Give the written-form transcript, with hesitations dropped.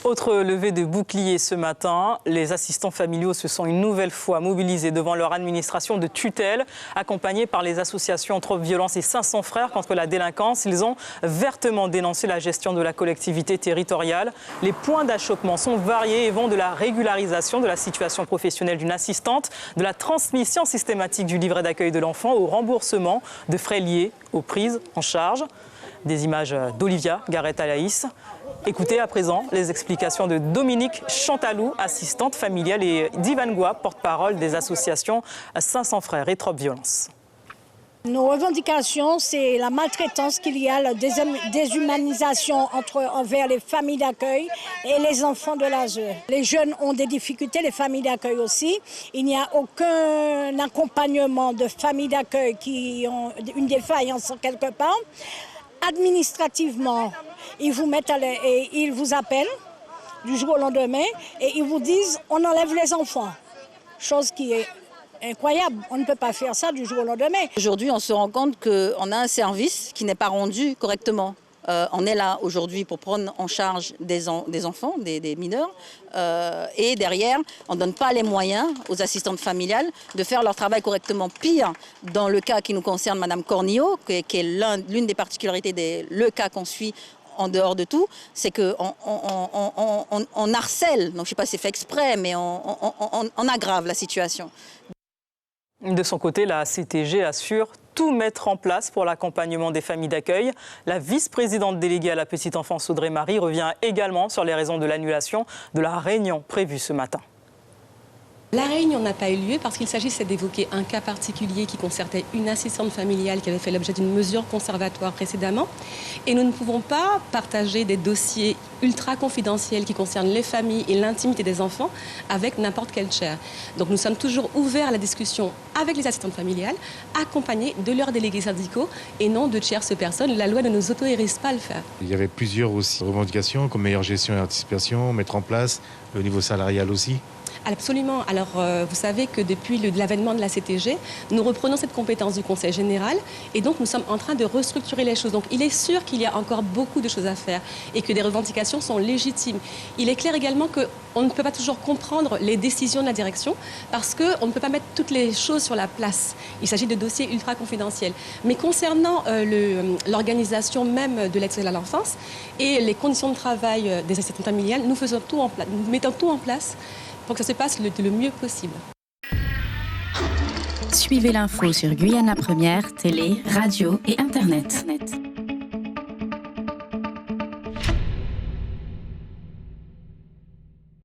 Autre levée de bouclier ce matin, les assistants familiaux se sont une nouvelle fois mobilisés devant leur administration de tutelle, accompagnés par les associations Trop Violence et 500 Frères contre la délinquance. Ils ont vertement dénoncé la gestion de la collectivité territoriale. Les points d'achoppement sont variés et vont de la régularisation de la situation professionnelle d'une assistante, de la transmission systématique du livret d'accueil de l'enfant au remboursement de frais liés aux prises en charge. Des images d'Olivia Garrett-Alaïs. Écoutez à présent les explications de Dominique Chantalou, assistante familiale, et d'Ivan Goua, porte-parole des associations 500 Frères et Trop Violence. Nos revendications, c'est la maltraitance qu'il y a, la déshumanisation envers les familles d'accueil et les enfants de l'ASE. Les jeunes ont des difficultés, les familles d'accueil aussi. Il n'y a aucun accompagnement de familles d'accueil qui ont une défaillance quelque part. Administrativement, ils vous appellent du jour au lendemain et ils vous disent on enlève les enfants. Chose qui est incroyable, on ne peut pas faire ça du jour au lendemain. Aujourd'hui, on se rend compte qu'on a un service qui n'est pas rendu correctement. On est là aujourd'hui pour prendre en charge des enfants, des mineurs. Et derrière, on ne donne pas les moyens aux assistantes familiales de faire leur travail correctement. Pire, dans le cas qui nous concerne, Madame Cornillo, qui est l'une des particularités, le cas qu'on suit en dehors de tout, c'est qu'on harcèle. Donc, je ne sais pas si c'est fait exprès, mais on aggrave la situation. De son côté, la CTG assure tout mettre en place pour l'accompagnement des familles d'accueil. La vice-présidente déléguée à la petite enfance, Audrey Marie, revient également sur les raisons de l'annulation de la réunion prévue ce matin. La réunion n'a pas eu lieu parce qu'il s'agissait d'évoquer un cas particulier qui concernait une assistante familiale qui avait fait l'objet d'une mesure conservatoire précédemment. Et nous ne pouvons pas partager des dossiers ultra confidentiels qui concernent les familles et l'intimité des enfants avec n'importe quel chair. Donc nous sommes toujours ouverts à la discussion avec les assistantes familiales, accompagnés de leurs délégués syndicaux et non de tierces personnes. La loi ne nous autorise pas à le faire. Il y avait plusieurs aussi revendications comme meilleure gestion et anticipation, mettre en place le niveau salarial aussi. Absolument. Alors, vous savez que depuis l'avènement de la CTG, nous reprenons cette compétence du Conseil général et donc nous sommes en train de restructurer les choses. Donc, il est sûr qu'il y a encore beaucoup de choses à faire et que des revendications sont légitimes. Il est clair également qu'on ne peut pas toujours comprendre les décisions de la direction parce qu'on ne peut pas mettre toutes les choses sur la place. Il s'agit de dossiers ultra confidentiels. Mais concernant l'organisation même de l'aide sociale à l'enfance et les conditions de travail des assistantes familiales, nous mettons tout en place pour que ça se passe le mieux possible. Suivez l'info sur Guyana Première, télé, radio et Internet.